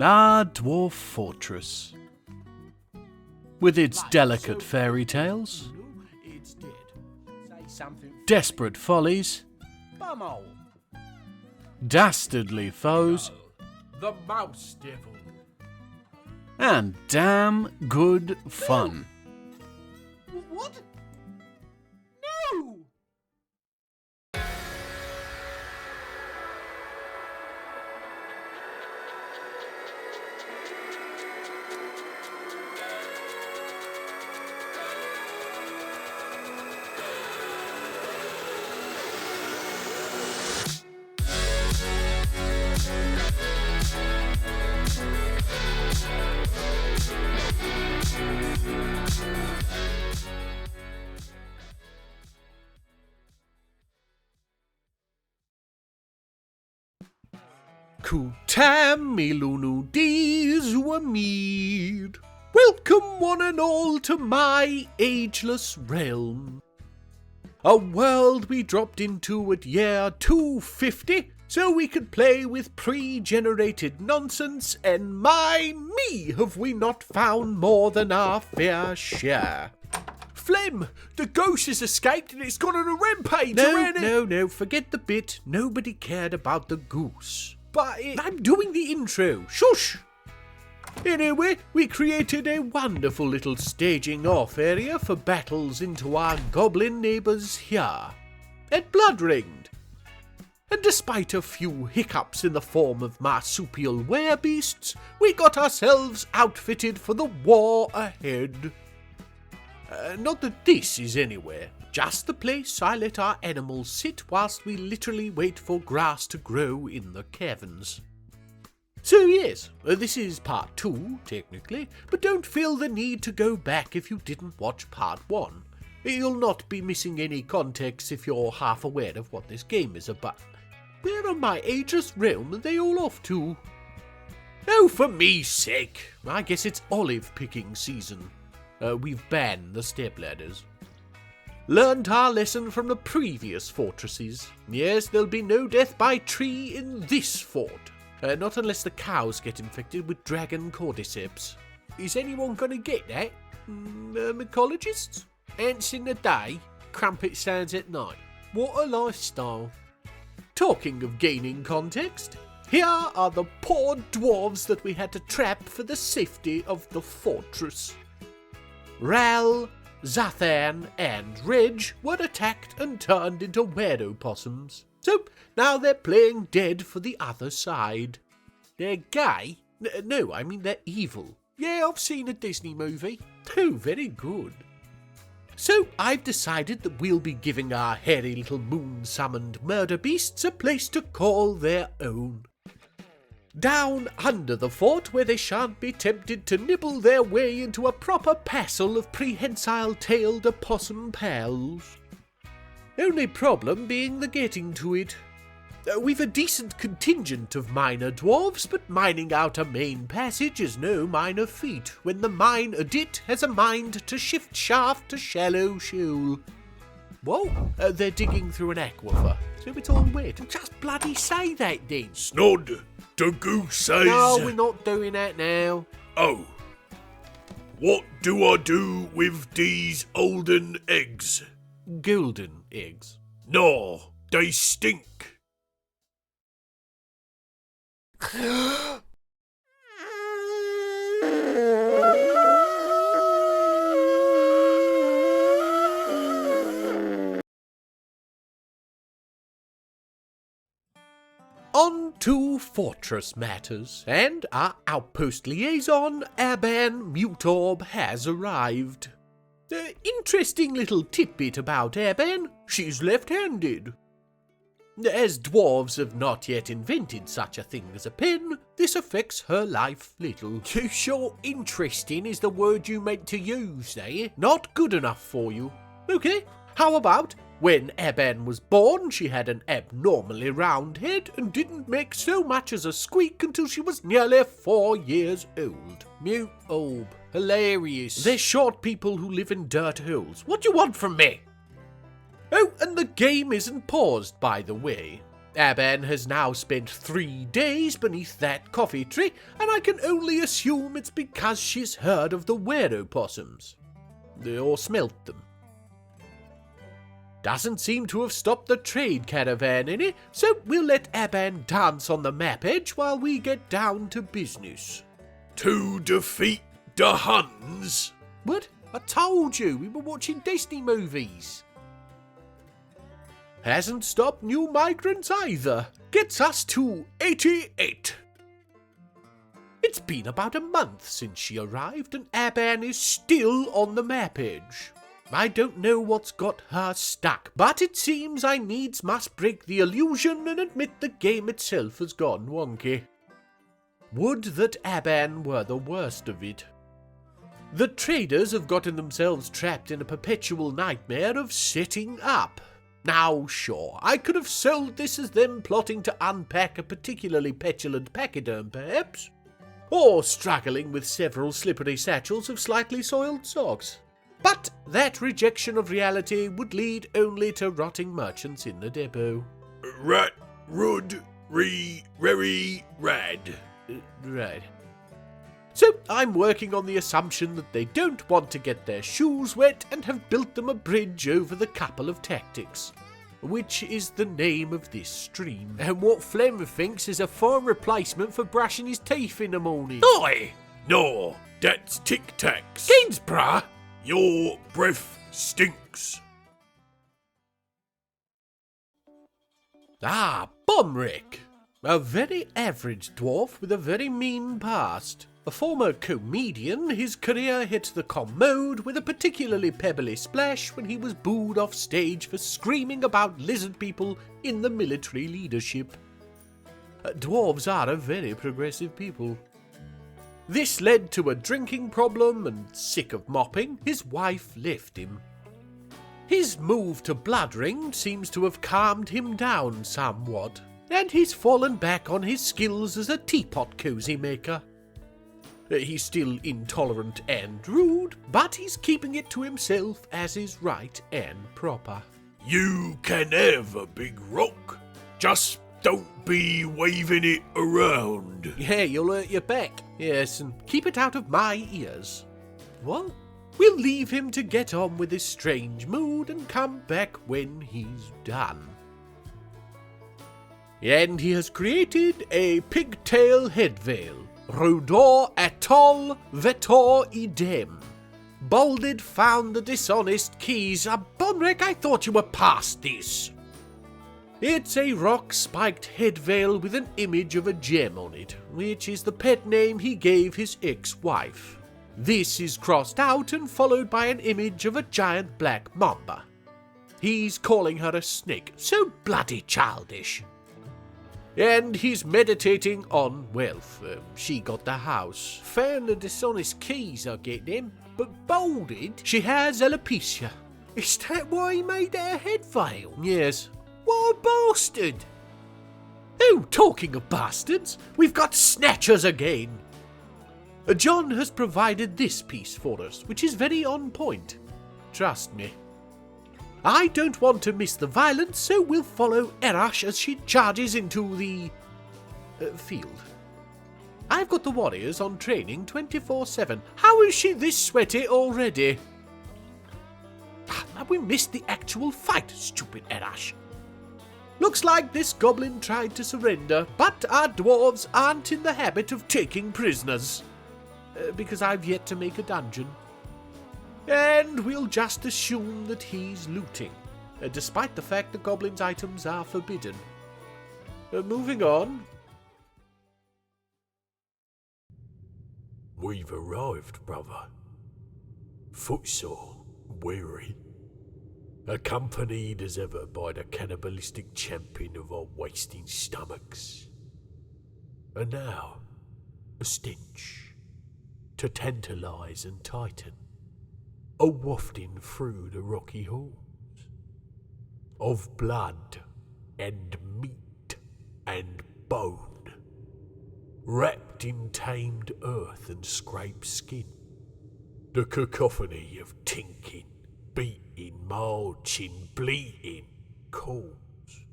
Our dwarf fortress, with its delicate fairy tales, desperate follies, dastardly foes, The mouse devil. and damn good fun. What? No! Kutam lunar-induced mead. Welcome one and all to my Ageless Realm. A world we dropped into at year 250 so we could play with pre-generated nonsense, and me have we not found more than our fair share. Flem, the ghost has escaped and it's gone on a rampage around it. No, forget the bit. Nobody cared about the goose. But I'm doing the intro. Shush! Anyway, we created a wonderful little staging off area for battles into our goblin neighbours here at Bloodringed. And despite a few hiccups in the form of marsupial werebeasts, we got ourselves outfitted for the war ahead. Not that this is anywhere, just the place I let our animals sit whilst we literally wait for grass to grow in the caverns. So yes, this is part 2, technically, but don't feel the need to go back if you didn't watch part 1. You'll not be missing any context if you're half aware of what this game is about. Where on my Ageless Realm are they all off to? Oh, for me's sake! I guess it's olive picking season. We've banned the stepladders. Learned our lesson from the previous fortresses. Yes, there'll be no death by tree in this fort. Not unless the cows get infected with dragon cordyceps. Is anyone gonna get that? Mycologists? Ants in the day, crumpet sounds at night. What a lifestyle. Talking of gaining context, here are the poor dwarves that we had to trap for the safety of the fortress. Ral, Zathan and Reg were attacked and turned into wereopossums. So now they're playing dead for the other side. They're gay? No, I mean they're evil. Yeah, I've seen a Disney movie. Oh, very good. So I've decided that we'll be giving our hairy little moon-summoned murder beasts a place to call their own. Down under the fort where they shan't be tempted to nibble their way into a proper passel of prehensile-tailed opossum pals. Only problem being the getting to it. We've a decent contingent of minor dwarves, but mining out a main passage is no minor feat when the mine adit has a mind to shift shaft to shallow shoal. Whoa, they're digging through an aquifer, so it's all wet. Just bloody say that then. Snod, the goose says... No, we're not doing that now. Oh. What do I do with these olden eggs? Golden eggs. No, they stink. On to fortress matters, and our outpost liaison, Aban Mutorb, has arrived. Interesting little tidbit about Aban, she's left-handed. As dwarves have not yet invented such a thing as a pen, this affects her life little. Too sure interesting is the word you meant to use there. Not good enough for you. Okay, how about when Aban was born, she had an abnormally round head and didn't make so much as a squeak until she was nearly 4 years old. Mutorb. Hilarious. They're short people who live in dirt holes. What do you want from me? Oh, and the game isn't paused, by the way. Aban has now spent 3 days beneath that coffee tree, and I can only assume it's because she's heard of the wereopossums. Or smelt them. Doesn't seem to have stopped the trade caravan any, so we'll let Aban dance on the map edge while we get down to business. To defeat the Huns? What? I told you, we were watching Disney movies. Hasn't stopped new migrants either. Gets us to 88. It's been about a month since she arrived and Aban is still on the map edge. I don't know what's got her stuck, but it seems I needs must break the illusion and admit the game itself has gone wonky. Would that Aban were the worst of it. The traders have gotten themselves trapped in a perpetual nightmare of setting up. Now, sure, I could have sold this as them plotting to unpack a particularly petulant pachyderm, perhaps. Or struggling with several slippery satchels of slightly soiled socks. But that rejection of reality would lead only to rotting merchants in the depot. Rat, rud, rary, rad. Right. So I'm working on the assumption that they don't want to get their shoes wet and have built them a bridge over the couple of tactics, which is the name of this stream. And what Flem thinks is a fine replacement for brushing his teeth in the morning. Oi! No, that's Tic Tacs. Gainsborough! Your breath stinks. Ah, Bomrick! A very average dwarf with a very mean past. A former comedian, his career hit the commode with a particularly pebbly splash when he was booed off stage for screaming about lizard people in the military leadership. Dwarves are a very progressive people. This led to a drinking problem, and sick of mopping, his wife left him. His move to Bloodringed seems to have calmed him down somewhat, and he's fallen back on his skills as a teapot cozy maker. He's still intolerant and rude, but he's keeping it to himself as is right and proper. You can have a big rock, just don't be waving it around. Yeah, you'll hurt your back. Yes, and keep it out of my ears. Well, we'll leave him to get on with his strange mood and come back when he's done. And he has created a pigtail head veil. Rodor atol vetor idem. Bolded found the dishonest keys. Bonrek, I thought you were past this. It's a rock-spiked head veil with an image of a gem on it, which is the pet name he gave his ex-wife. This is crossed out and followed by an image of a giant black mamba. He's calling her a snake, so bloody childish. And he's meditating on wealth. She got the house. Found the dishonest keys, I get them. But bolded, she has alopecia. Is that why he made her head veil? Yes. What a bastard! Oh, talking of bastards, we've got snatchers again. John has provided this piece for us, which is very on point. Trust me. I don't want to miss the violence, so we'll follow Erash as she charges into the field. I've got the warriors on training 24/7. How is she this sweaty already? We missed the actual fight, stupid Erash. Looks like this goblin tried to surrender, but our dwarves aren't in the habit of taking prisoners. Because I've yet to make a dungeon. And we'll just assume that he's looting, despite the fact the goblin's items are forbidden. Moving on. We've arrived, brother. Footsore, weary. Accompanied as ever by the cannibalistic champion of our wasting stomachs. And now, a stench to tantalise and tighten, a wafting through the rocky halls, of blood and meat and bone, wrapped in tamed earth and scraped skin, the cacophony of tinking, beating, marching, bleating calls,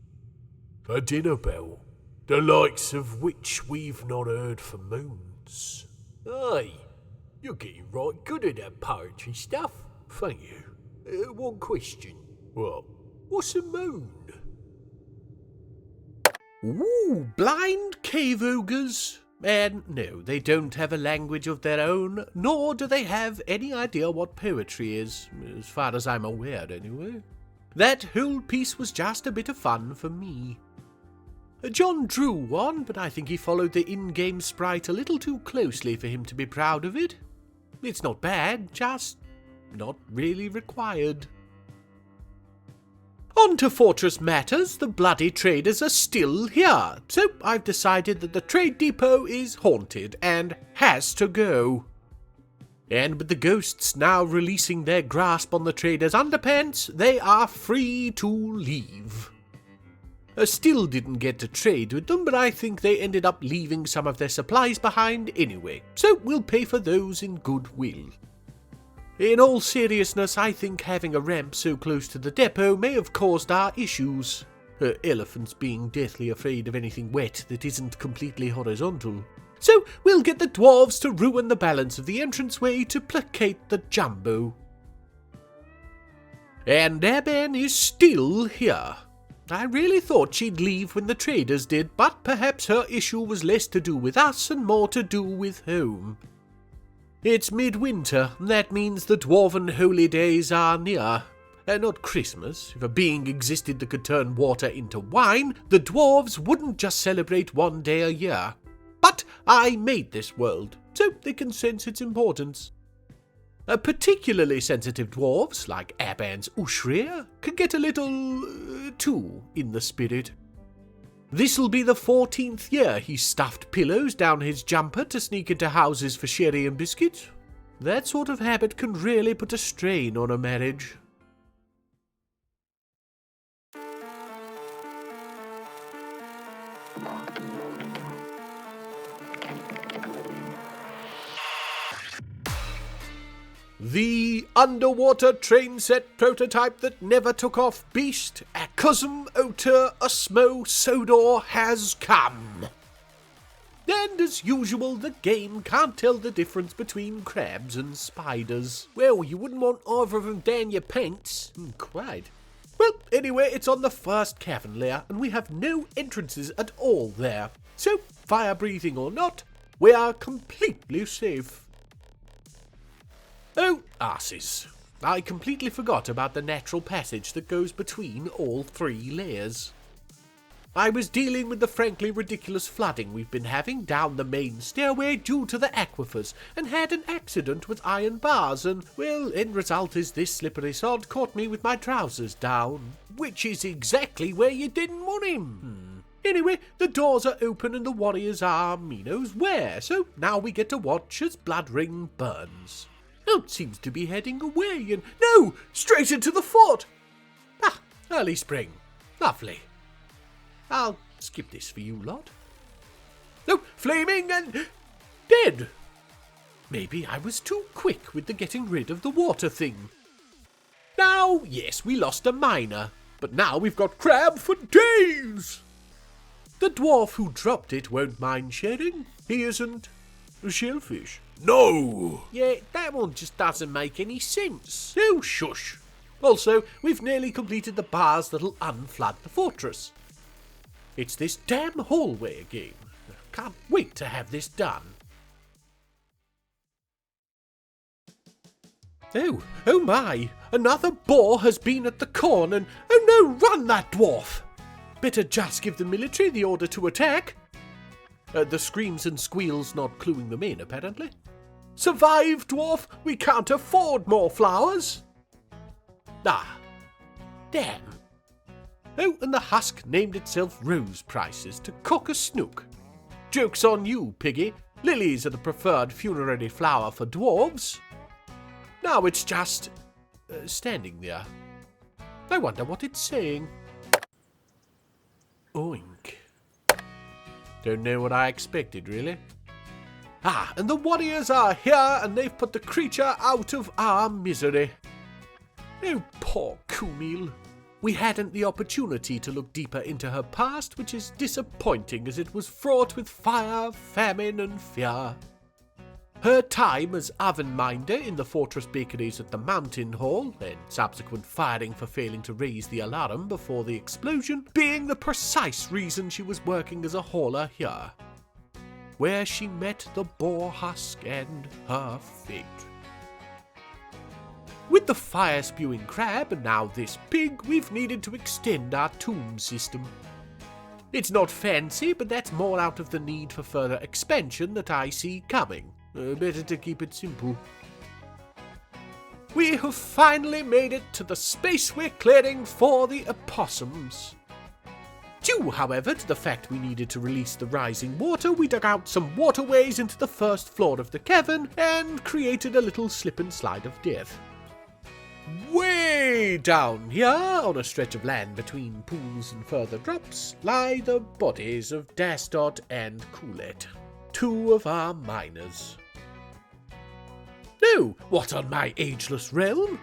A dinner bell, the likes of which we've not heard for moons. Aye, you're getting right good at that poetry stuff, thank you. One question. What? What's a moon? Ooh, blind cave ogres. And no, they don't have a language of their own, nor do they have any idea what poetry is, as far as I'm aware anyway. That whole piece was just a bit of fun for me. John drew one, but I think he followed the in-game sprite a little too closely for him to be proud of it. It's not bad, just not really required. On to fortress matters. The bloody traders are still here, so I've decided that the trade depot is haunted and has to go. And with the ghosts now releasing their grasp on the traders' underpants, they are free to leave. I still didn't get to trade with them, but I think they ended up leaving some of their supplies behind anyway, so we'll pay for those in goodwill. In all seriousness, I think having a ramp so close to the depot may have caused our issues. Elephants being deathly afraid of anything wet that isn't completely horizontal. So we'll get the dwarves to ruin the balance of the entranceway to placate the jumbo. And Aban is still here. I really thought she'd leave when the traders did, but perhaps her issue was less to do with us and more to do with home. It's midwinter, and that means the dwarven holy days are near. Not Christmas. If a being existed that could turn water into wine, the dwarves wouldn't just celebrate one day a year. But I made this world, so they can sense its importance. Particularly sensitive dwarves, like Aban's Ushrir, can get a little, too, in the spirit. This'll be the 14th year he stuffed pillows down his jumper to sneak into houses for sherry and biscuits. That sort of habit can really put a strain on a marriage. The underwater train set prototype that never took off beast, Akusm Otur-usmo Sodor, has come. And as usual, the game can't tell the difference between crabs and spiders. Well, you wouldn't want either of them down your pants. Quite. Well, anyway, it's on the first cavern layer, and we have no entrances at all there. So, fire-breathing or not, we are completely safe. Oh, arses. I completely forgot about the natural passage that goes between all three layers. I was dealing with the frankly ridiculous flooding we've been having down the main stairway due to the aquifers, and had an accident with iron bars, and, well, end result is this slippery sod caught me with my trousers down. Which is exactly where you didn't want him. Anyway, the doors are open and the warriors are me knows where, so now we get to watch as Bloodringed burns. Oh, it seems to be heading away, and no, straight into the fort. Ah, early spring. Lovely. I'll skip this for you lot. No, flaming and dead. Maybe I was too quick with the getting rid of the water thing. Now, yes, we lost a miner, but now we've got crab for days. The dwarf who dropped it won't mind sharing. He isn't a shellfish. No! Yeah, that one just doesn't make any sense. Oh, shush. Also, we've nearly completed the bars that'll unflood the fortress. It's this damn hallway again. Can't wait to have this done. Oh my! Another boar has been at the corn and... Oh no, run that dwarf! Better just give the military the order to attack. The screams and squeals not cluing them in, apparently. Survive, dwarf! We can't afford more flowers! Ah, damn. Oh, and the husk named itself Rose Prices to cock a snook. Joke's on you, piggy. Lilies are the preferred funerary flower for dwarves. Now it's just... standing there. I wonder what it's saying. Oink. Don't know what I expected, really. Ah, and the warriors are here, and they've put the creature out of our misery. Oh, poor Kumail. we hadn't the opportunity to look deeper into her past, which is disappointing as it was fraught with fire, famine, and fear. Her time as oven-minder in the fortress bakeries at the Mountain Hall, and subsequent firing for failing to raise the alarm before the explosion, being the precise reason she was working as a hauler here, where she met the boar husk and her fate. With the fire-spewing crab and now this pig, we've needed to extend our tomb system. It's not fancy, but that's more out of the need for further expansion that I see coming. Better to keep it simple. We have finally made it to the space we're clearing for the opossums. Due, however, to the fact we needed to release the rising water, we dug out some waterways into the first floor of the cavern and created a little slip and slide of death. Way down here, on a stretch of land between pools and further drops, lie the bodies of Dasdot and Coolette, two of our miners. No, what on my ageless realm?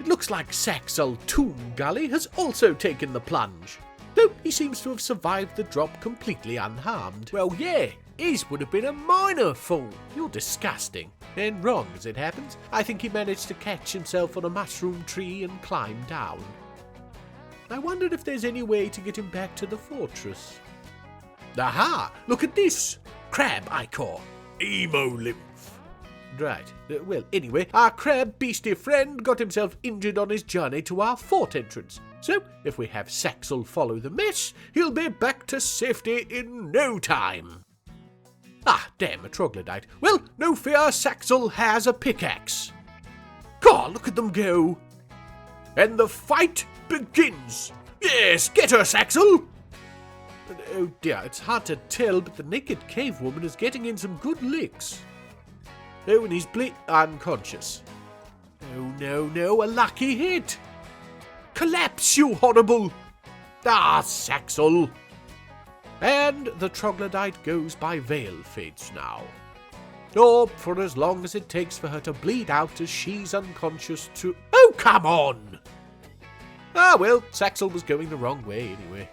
It looks like Saxel Tomb Gully has also taken the plunge, though he seems to have survived the drop completely unharmed. Well, yeah, his would have been a minor fall. You're disgusting. And wrong, as it happens. I think he managed to catch himself on a mushroom tree and climb down. I wondered if there's any way to get him back to the fortress. Aha! Look at this! Crab ichor. Emo-lymph. Right. Well, anyway, our crab beastie friend got himself injured on his journey to our fort entrance. So, if we have Saxel follow the mess, he'll be back to safety in no time. Ah, damn, a troglodyte. Well, no fear, Saxel has a pickaxe. God, look at them go. And the fight begins. Yes, get her, Saxel. Oh dear, it's hard to tell, but the naked cave woman is getting in some good licks. Oh, and he's unconscious. Oh, no, a lucky hit. Collapse, you horrible. Ah, Saxel. And the troglodyte goes by veil fates now. Or for as long as it takes for her to bleed out as she's unconscious to... Oh, come on! Ah, well, Saxel was going the wrong way anyway.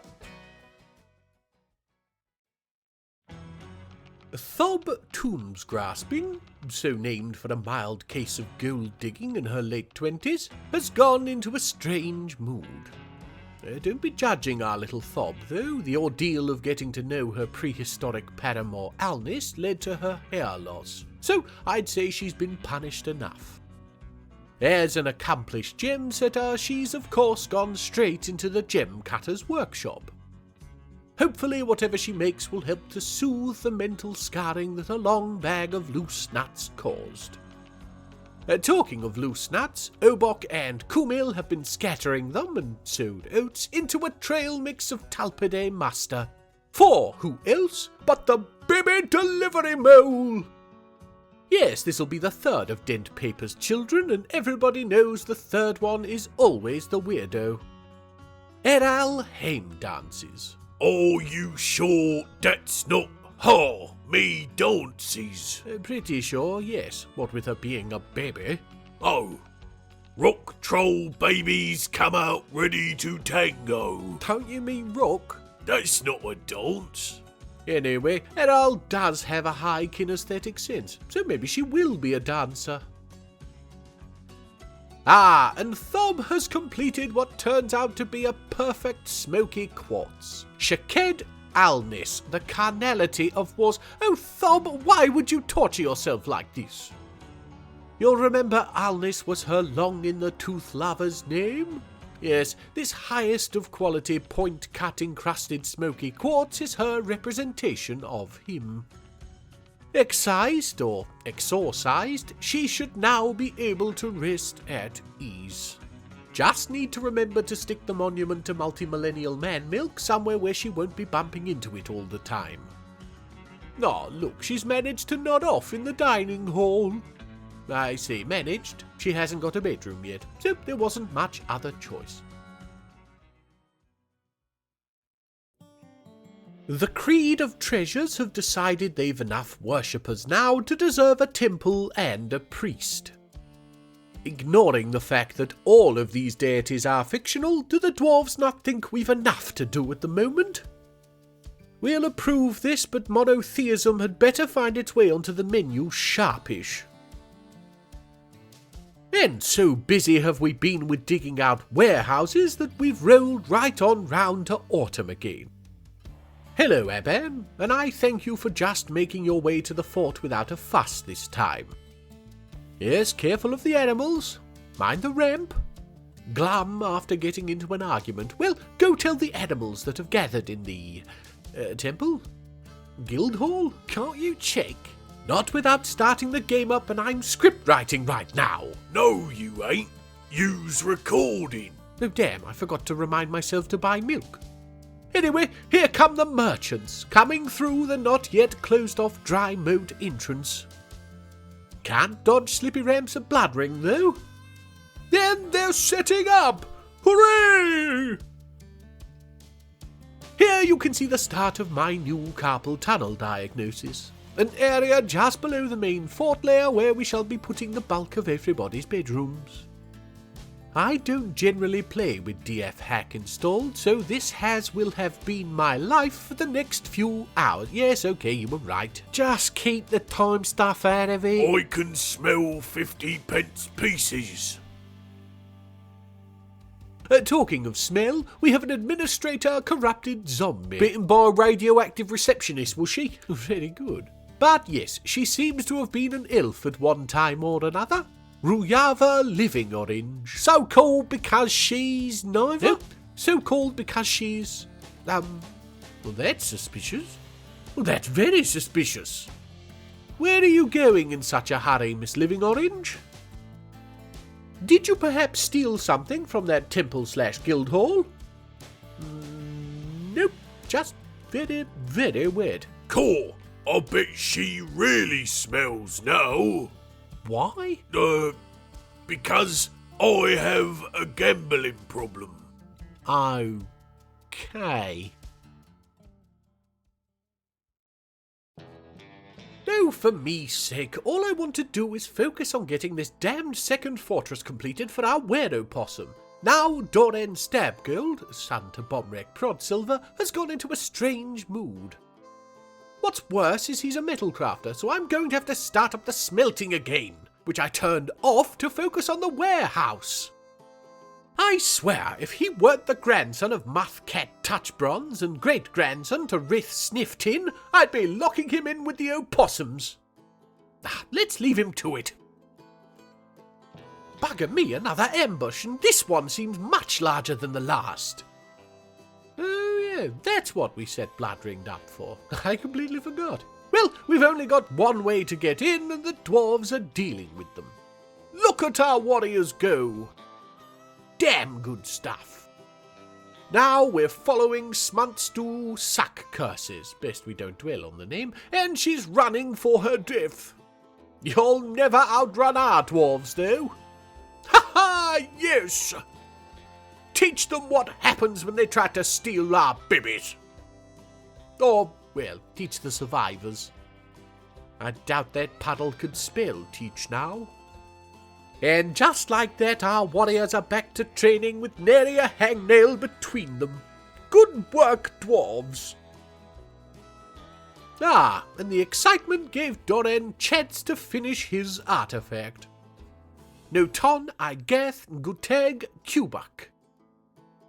Thob Tombs Grasping, so named for a mild case of gold digging in her late 20s, has gone into a strange mood. Don't be judging our little Thob, though. The ordeal of getting to know her prehistoric paramour Alnis led to her hair loss, so I'd say she's been punished enough. As an accomplished gem setter, she's of course gone straight into the gem cutter's workshop. Hopefully whatever she makes will help to soothe the mental scarring that a long bag of loose nuts caused. Talking of loose nuts, Obok and Kumil have been scattering them and sowed oats into a trail mix of Talpidae muster. For who else but the baby delivery mole? Yes, this'll be the third of Dent Paper's children, and everybody knows the third one is always the weirdo. Eral Haim dances. Are you sure that's not her, me dances? Pretty sure, yes. What with her being a baby. Oh, rock troll babies come out ready to tango. Don't you mean rock? That's not a dance. Anyway, Eral does have a high kinesthetic sense, so maybe she will be a dancer. Ah, and Thob has completed what turns out to be a perfect smoky quartz. Shaked Alnis, the carnality of wars. Oh, Thob, why would you torture yourself like this? You'll remember Alnis was her long-in-the-tooth lover's name? Yes, this highest of quality point-cut encrusted smoky quartz is her representation of him. Excised or exorcised, she should now be able to rest at ease. Just need to remember to stick the monument to multi-millennial man milk somewhere where she won't be bumping into it all the time. Oh, look, she's managed to nod off in the dining hall. I say managed, she hasn't got a bedroom yet, so there wasn't much other choice. The Creed of Treasures have decided they've enough worshippers now to deserve a temple and a priest. Ignoring the fact that all of these deities are fictional, do the dwarves not think we've enough to do at the moment? We'll approve this, but monotheism had better find its way onto the menu sharpish. And so busy have we been with digging out warehouses that we've rolled right on round to autumn again. Hello, Aban, and I thank you for just making your way to the fort without a fuss this time. Yes, careful of the animals. Mind the ramp. Glum after getting into an argument. Well, go tell the animals that have gathered in the... temple? Guild hall? Can't you check? Not without starting the game up, and I'm script writing right now. No, you ain't. You's recording. Oh damn, I forgot to remind myself to buy milk. Anyway, here come the merchants, coming through the not yet closed off dry moat entrance. Can't dodge slippy ramps at Bloodringed though. Then they're setting up! Hooray! Here you can see the start of my new carpal tunnel diagnosis. An area just below the main fort layer where we shall be putting the bulk of everybody's bedrooms. I don't generally play with DF hack installed, so this will have been my life for the next few hours. Yes, okay, you were right. Just keep the time stuff out of it. I can smell 50p pieces. Talking of smell, we have an administrator corrupted zombie. Bitten by a radioactive receptionist, was she? Very good. But yes, she seems to have been an elf at one time or another. Ruyava Living Orange. So called because she's neither? No, so called because she's... well, that's suspicious. Well, that's very suspicious. Where are you going in such a hurry, Miss Living Orange? Did you perhaps steal something from that temple/guild hall? Nope, just very, very weird. Cool. I bet she really smells now. Why? Because I have a gambling problem. Okay. No, for me sake, all I want to do is focus on getting this damned second fortress completed for our Wereopossum. Now Doran Stabgold, son to Bombwreck Prodsilver, has gone into a strange mood. What's worse is he's a metal crafter, so I'm going to have to start up the smelting again, which I turned off to focus on the warehouse. I swear, if he weren't the grandson of Muthcat Touchbronze and great-grandson to Rith Snifftin, I'd be locking him in with the opossums. Let's leave him to it. Bugger me, another ambush, and this one seems much larger than the last. Oh yeah, that's what we set Bloodringed up for. I completely forgot. Well, we've only got one way to get in, and the dwarves are dealing with them. Look at our warriors go! Damn good stuff. Now we're following Smuntstu Suck Curses, best we don't dwell on the name, and she's running for her death. You'll never outrun our dwarves, though. Ha ha, yes! Teach them what happens when they try to steal our bibbies. Or, well, teach the survivors. I doubt that puddle could spell teach now. And just like that, our warriors are back to training with nary a hangnail between them. Good work, dwarves. And the excitement gave Doran chance to finish his artifact. Noton Igath Guteg Cubak.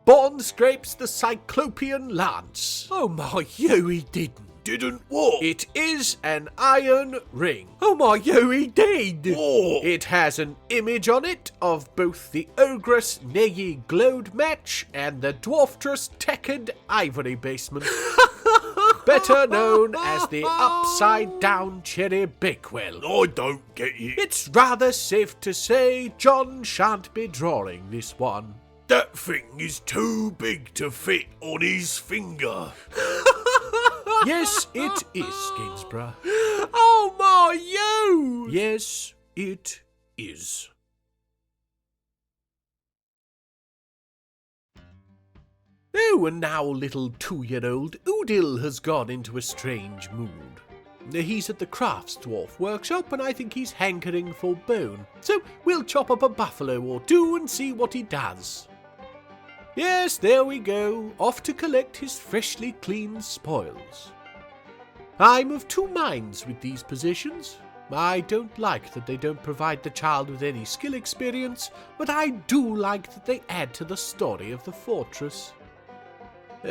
Born scrapes the Cyclopean lance. Oh my, yo, he didn't. Didn't what? It is an iron ring. Oh my, yo, he did. What? It has an image on it of both the Ogress Neyi Glowed match and the Dwarftress Tekid Ivory Basement. Better known as the Upside Down Cherry Bakewell. I don't get it. It's rather safe to say John shan't be drawing this one. That thing is too big to fit on his finger. Yes, it is, Gainsborough. Oh my, you! Yes, it is. Oh, and now little 2-year-old Udil has gone into a strange mood. He's at the crafts dwarf workshop and I think he's hankering for bone. So we'll chop up a buffalo or two and see what he does. Yes, there we go, off to collect his freshly cleaned spoils. I'm of two minds with these positions. I don't like that they don't provide the child with any skill experience, but I do like that they add to the story of the fortress.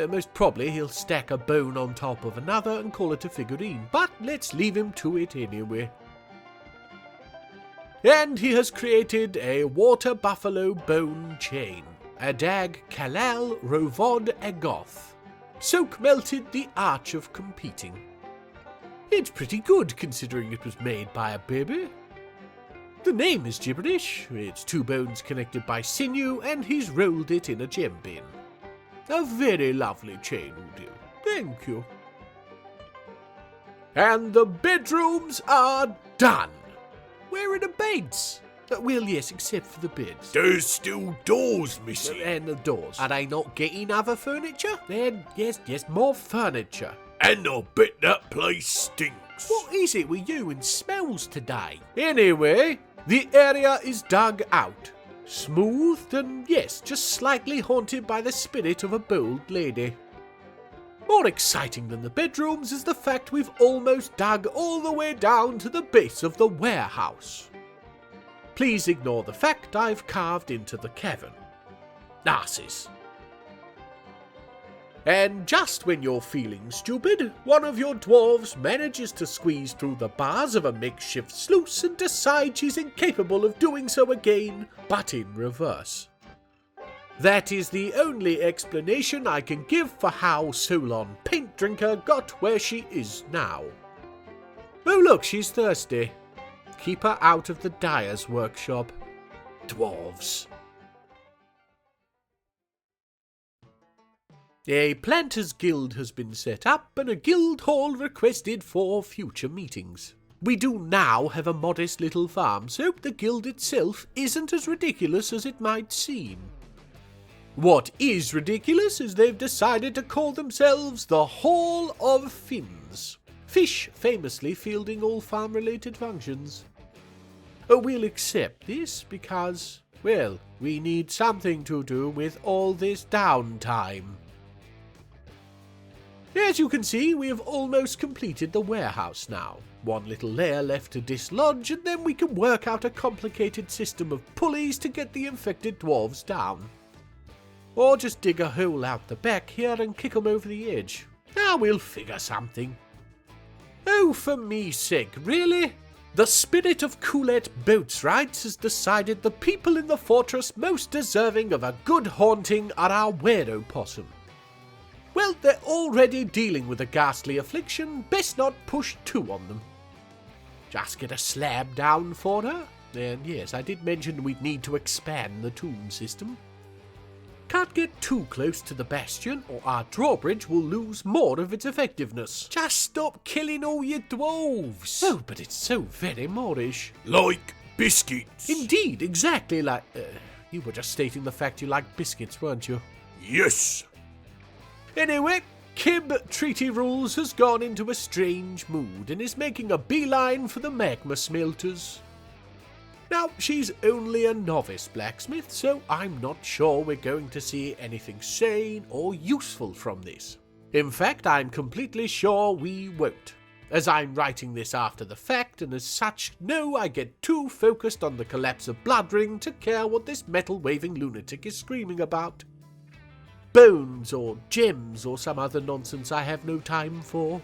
Most probably he'll stack a bone on top of another and call it a figurine, but let's leave him to it anyway. And he has created a water buffalo bone chain, Adag Kalal Rovod Agoth. Soak melted the arch of competing. It's pretty good considering it was made by a baby. The name is gibberish, it's two bones connected by sinew and he's rolled it in a gem bin. A very lovely chain will do. Thank you. And the bedrooms are done. Where are the beds? Well, yes, except for the beds. There's still doors missing. And the doors. Are they not getting other furniture? Then, yes, more furniture. And I bet that place stinks. What is it with you and smells today? Anyway, the area is dug out. Smoothed and, yes, just slightly haunted by the spirit of a bold lady. More exciting than the bedrooms is the fact we've almost dug all the way down to the base of the warehouse. Please ignore the fact I've carved into the cavern. Narcissus. And just when you're feeling stupid, one of your dwarves manages to squeeze through the bars of a makeshift sluice and decides she's incapable of doing so again, but in reverse. That is the only explanation I can give for how Solon Paint Drinker got where she is now. Oh look, she's thirsty. Keep her out of the dyer's workshop. Dwarves. A planters' guild has been set up and a guild hall requested for future meetings. We do now have a modest little farm, so the guild itself isn't as ridiculous as it might seem. What is ridiculous is they've decided to call themselves the Hall of Fins. Fish famously fielding all farm-related functions. We'll accept this because, well, we need something to do with all this downtime. As you can see, we have almost completed the warehouse now. One little layer left to dislodge, and then we can work out a complicated system of pulleys to get the infected dwarves down. Or just dig a hole out the back here and kick them over the edge. We'll figure something. Oh, for me sake, really? The spirit of Coulette Boats Rights has decided the people in the fortress most deserving of a good haunting are our Wereopossum. Well, they're already dealing with a ghastly affliction, best not push two on them. Just get a slab down for her. And yes, I did mention we'd need to expand the tomb system. Can't get too close to the bastion or our drawbridge will lose more of its effectiveness. Just stop killing all your dwarves. Oh, but it's so very Moorish. Like biscuits. Indeed, exactly like... you were just stating the fact you like biscuits, weren't you? Yes. Anyway, Kib Treaty Rules has gone into a strange mood and is making a beeline for the magma smelters. Now, she's only a novice blacksmith, so I'm not sure we're going to see anything sane or useful from this. In fact, I'm completely sure we won't, as I'm writing this after the fact, and as such, no, I get too focused on the collapse of Bloodringed to care what this metal-waving lunatic is screaming about. Bones or gems or some other nonsense I have no time for.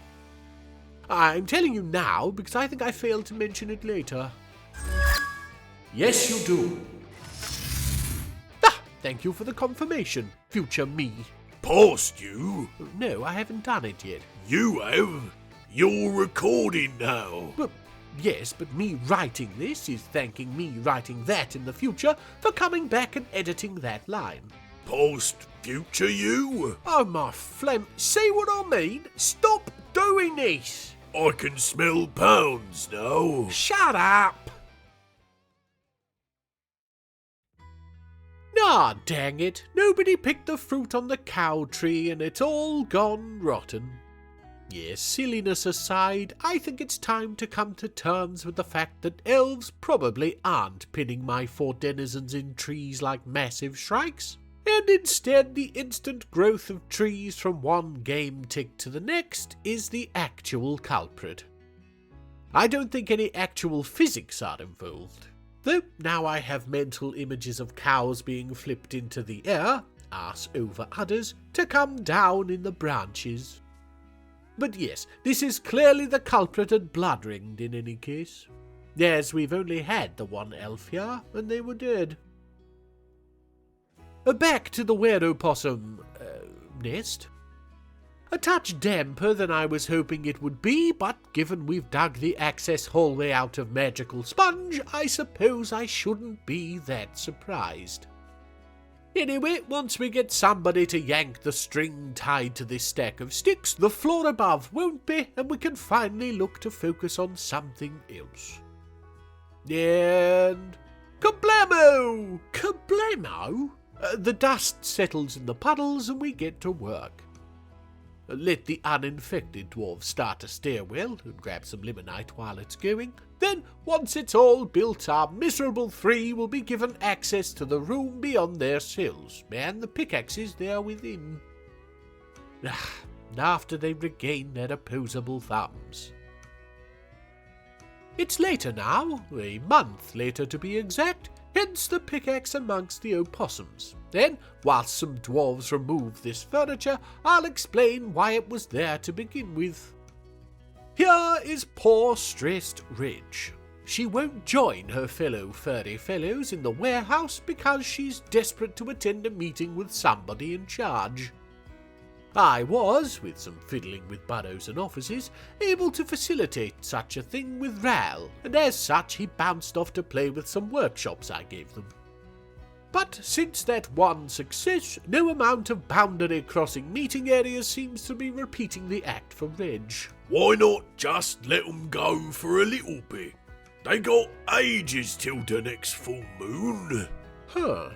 I'm telling you now because I think I failed to mention it later. Yes, you do. Thank you for the confirmation, future me. Past you? No, I haven't done it yet. You have? You're recording now. Well, yes, but me writing this is thanking me writing that in the future for coming back and editing that line. Past future you? Oh, my phlegm. See what I mean? Stop doing this. I can smell pounds now. Shut up. Ah, dang it. Nobody picked the fruit on the cow tree and it's all gone rotten. Yes, silliness aside, I think it's time to come to terms with the fact that elves probably aren't pinning my 4 denizens in trees like massive shrikes, and instead the instant growth of trees from one game tick to the next is the actual culprit. I don't think any actual physics are involved, though now I have mental images of cows being flipped into the air, arse over udders, to come down in the branches. But yes, this is clearly the culprit at Bloodringed in any case. Yes, we've only had the one elf here, and they were dead. Back to the Wereopossum nest. A touch damper than I was hoping it would be, but given we've dug the access hallway out of magical sponge, I suppose I shouldn't be that surprised. Anyway, once we get somebody to yank the string tied to this stack of sticks, the floor above won't be, and we can finally look to focus on something else. And... kablamo! Kablamo? The dust settles in the puddles and we get to work. Let the uninfected dwarves start a stairwell and grab some limonite while it's going. Then, once it's all built, our miserable 3 will be given access to the room beyond their cells, and the pickaxes there within. After they regain their opposable thumbs. It's later now, a month later to be exact, hence the pickaxe amongst the opossums. Then, whilst some dwarves remove this furniture, I'll explain why it was there to begin with. Here is poor stressed Ridge. She won't join her fellow furry fellows in the warehouse because she's desperate to attend a meeting with somebody in charge. I was, with some fiddling with burrows and offices, able to facilitate such a thing with Ral, and as such he bounced off to play with some workshops I gave them. But since that one success, no amount of boundary crossing meeting areas seems to be repeating the act for Reg. Why not just let 'em go for a little bit? They got ages till the next full moon. Huh.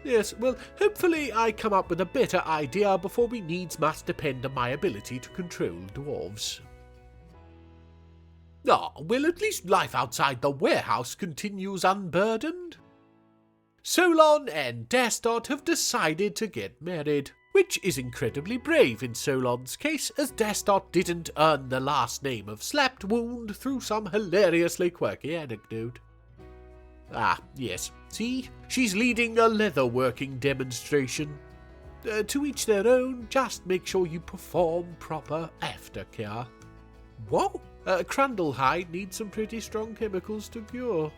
Yes, well, hopefully I come up with a better idea before we needs must depend on my ability to control dwarves. Well, at least life outside the warehouse continues unburdened. Solon and Dastot have decided to get married, which is incredibly brave in Solon's case, as Dastot didn't earn the last name of Slapped Wound through some hilariously quirky anecdote. Yes, see? She's leading a leatherworking demonstration. To each their own, just make sure you perform proper aftercare. Whoa! Crundlehide needs some pretty strong chemicals to cure.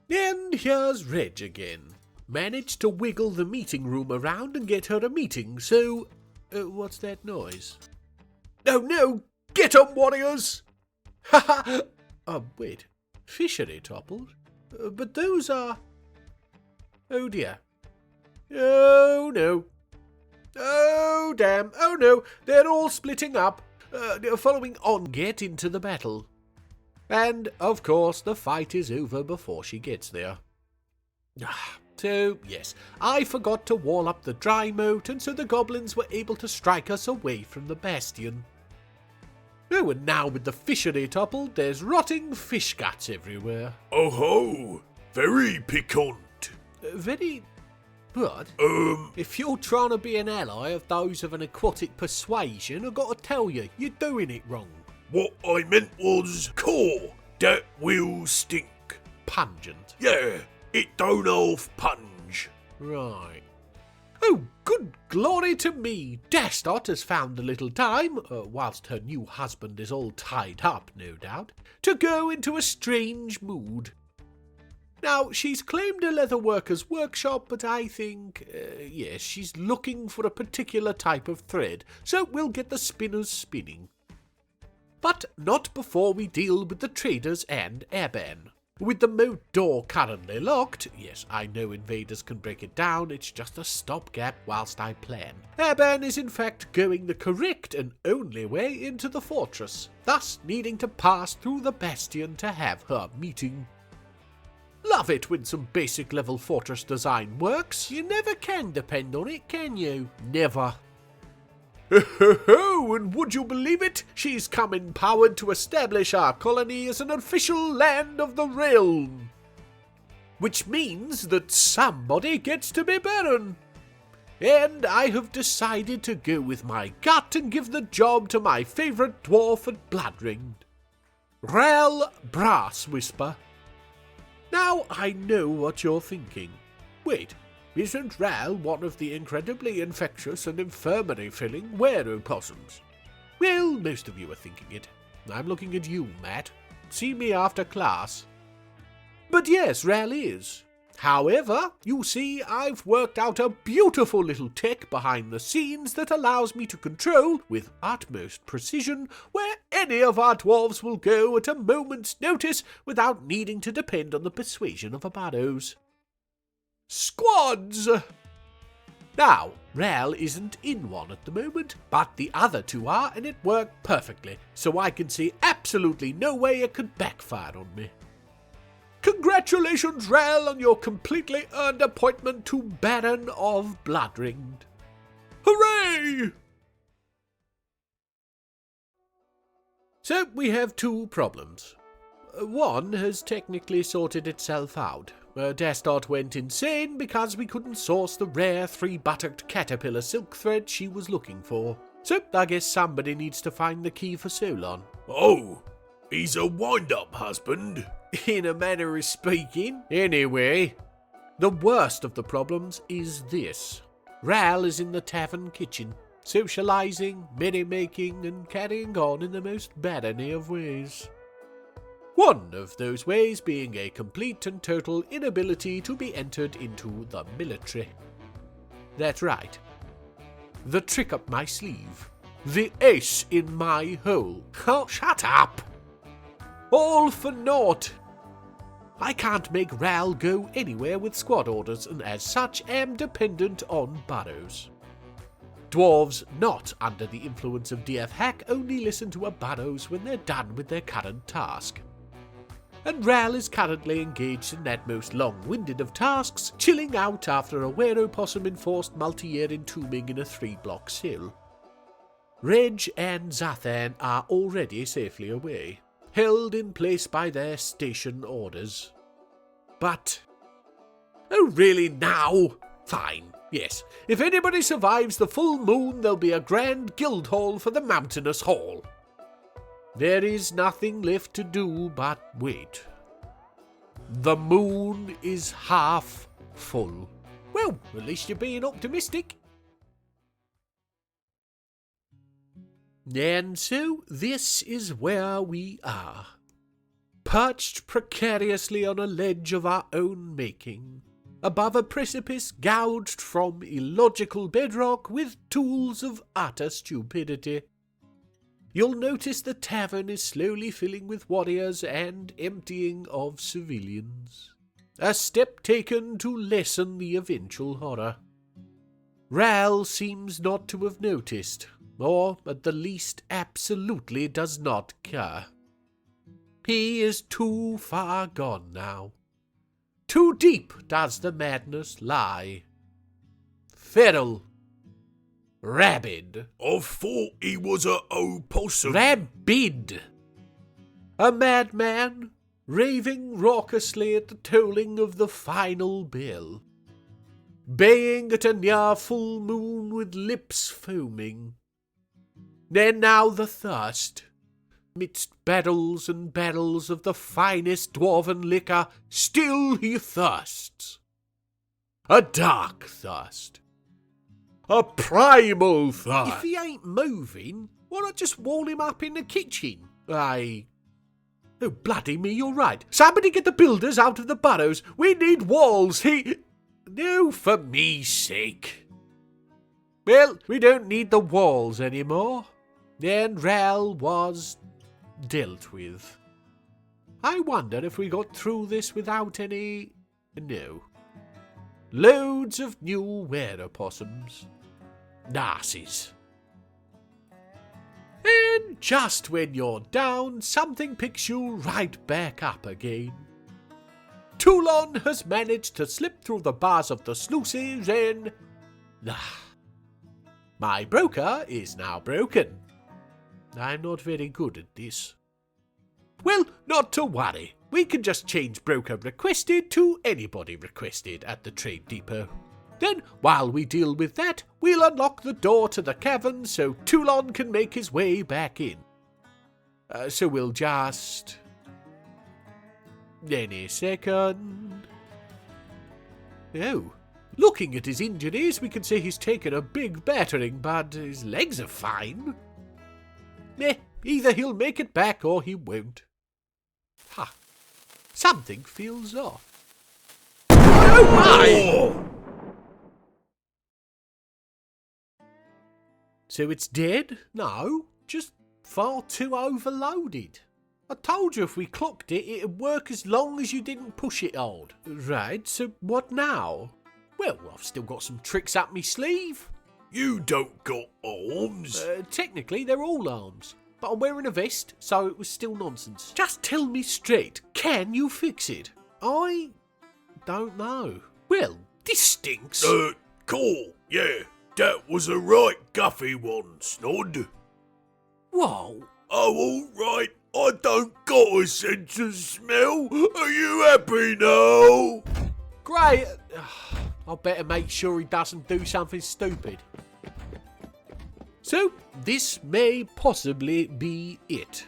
And here's Reg again. Managed to wiggle the meeting room around and get her a meeting, so... what's that noise? Oh no! Get 'em, warriors! Ha ha! Wait. Fishery toppled? But those are... Oh dear. Oh no. Oh damn. Oh no. They're all splitting up. Following Onget into the battle. And, of course, the fight is over before she gets there. So, yes, I forgot to wall up the dry moat, and so the goblins were able to strike us away from the bastion. Oh, and now with the fishery toppled, there's rotting fish guts everywhere. Oh ho! Very piquant. Very... what? If you're trying to be an ally of those of an aquatic persuasion, I've got to tell you, you're doing it wrong. What I meant was core. That will stink. Pungent. Yeah, it don't half punge. Right. Oh, good glory to me! Dastot has found a little time, whilst her new husband is all tied up, no doubt, to go into a strange mood. Now, she's claimed a leatherworker's workshop, but I think, yes, she's looking for a particular type of thread, so we'll get the spinners spinning. But not before we deal with the traders and Airban. With the moat door currently locked, yes, I know invaders can break it down, it's just a stopgap whilst I plan. Airban is in fact going the correct and only way into the fortress, thus needing to pass through the bastion to have her meeting. Love it when some basic level fortress design works. You never can depend on it, can you? Never. Oh, and would you believe it? She's come empowered to establish our colony as an official land of the realm. Which means that somebody gets to be Baron. And I have decided to go with my gut and give the job to my favourite dwarf at Bloodringed, Rel Brass Whisper. Now I know what you're thinking. Wait, isn't Rel one of the incredibly infectious and infirmary-filling wereopossums? Well, most of you are thinking it. I'm looking at you, Matt. See me after class. But yes, Rel is. However, you see, I've worked out a beautiful little tech behind the scenes that allows me to control, with utmost precision, where any of our dwarves will go at a moment's notice without needing to depend on the persuasion of a barrows. Squads! Now, Rel isn't in one at the moment, but the other two are, and it worked perfectly, so I can see absolutely no way it could backfire on me. Congratulations, Rel, on your completely earned appointment to Baron of Bloodringed. Hooray! So we have two problems. One has technically sorted itself out. Destot went insane because we couldn't source the rare three-buttocked caterpillar silk thread she was looking for. So I guess somebody needs to find the key for Solon. Oh, he's a wind-up husband. In a manner of speaking. Anyway, the worst of the problems is this. Rel is in the tavern kitchen, socialising, merrymaking, and carrying on in the most barony of ways. One of those ways being a complete and total inability to be entered into the military. That's right. The trick up my sleeve. The ace in my hole. Oh, shut up! All for naught. I can't make Rel go anywhere with squad orders, and as such am dependent on burrows. Dwarves not under the influence of DF hack only listen to a burrows when they're done with their current task. And Rel is currently engaged in that most long-winded of tasks, chilling out after a wereopossum-enforced multi-year entombing in a 3-block cell. Reg and Zathan are already safely away, held in place by their station orders. But... oh really now? Fine, yes. If anybody survives the full moon, there'll be a grand guild hall for the mountainous hall. There is nothing left to do but wait. The moon is half full. Well, at least you're being optimistic. And so this is where we are, perched precariously on a ledge of our own making, above a precipice gouged from illogical bedrock with tools of utter stupidity. You'll notice the tavern is slowly filling with warriors and emptying of civilians, a step taken to lessen the eventual horror. Rel seems not to have noticed, or at the least absolutely does not care. He is too far gone now. Too deep does the madness lie. Feral. Rabid. I thought he was a opossum. Rabid. A madman, raving raucously at the tolling of the final bell. Baying at a near full moon with lips foaming. And now the thirst. Midst barrels and barrels of the finest dwarven liquor, still he thirsts. A dark thirst. A primal thirst. If he ain't moving, why not just wall him up in the kitchen? Oh, bloody me, you're right. Somebody get the builders out of the burrows. We need walls. No, for me sake. Well, we don't need the walls anymore. And Rel was dealt with. I wonder if we got through this without any... no. Loads of new wereopossums. Narses. And just when you're down, something picks you right back up again. Toulon has managed to slip through the bars of the sluices and... my broker is now broken. I'm not very good at this. Well, not to worry. We can just change broker requested to anybody requested at the trade depot. Then, while we deal with that, we'll unlock the door to the caverns so Toulon can make his way back in. So we'll just... Any second... Oh, looking at his injuries, we can say he's taken a big battering, but his legs are fine. Either he'll make it back or he won't. Ha! Something feels off. Oh my! So it's dead? No, just far too overloaded. I told you if we clocked it, it'd work as long as you didn't push it hard. Right, so what now? Well, I've still got some tricks up my sleeve. You don't got arms. Technically, they're all arms. But I'm wearing a vest, so it was still nonsense. Just tell me straight, can you fix it? I don't know. Well, this stinks. Cool, yeah. That was a right guffy one, Snod. Whoa. Oh, alright. I don't got a sense of smell. Are you happy now? Great. I'll better make sure he doesn't do something stupid. So, this may possibly be it.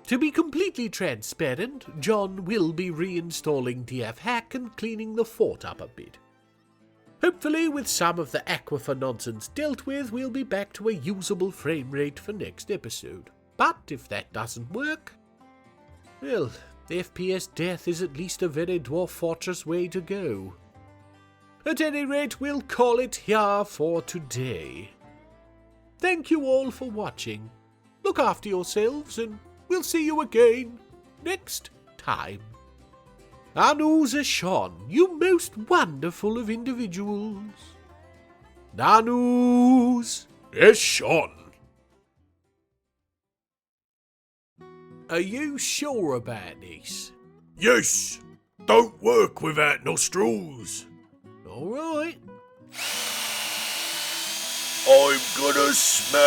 To be completely transparent, John will be reinstalling DF Hack and cleaning the fort up a bit. Hopefully, with some of the aquifer nonsense dealt with, we'll be back to a usable frame rate for next episode. But if that doesn't work, well, FPS death is at least a very Dwarf Fortress way to go. At any rate, we'll call it here for today. Thank you all for watching. Look after yourselves and we'll see you again next time. Nanus Ashon, you most wonderful of individuals. Nanus Ashon. Are you sure about this? Yes. Don't work without nostrils. Alright. I'm gonna smell!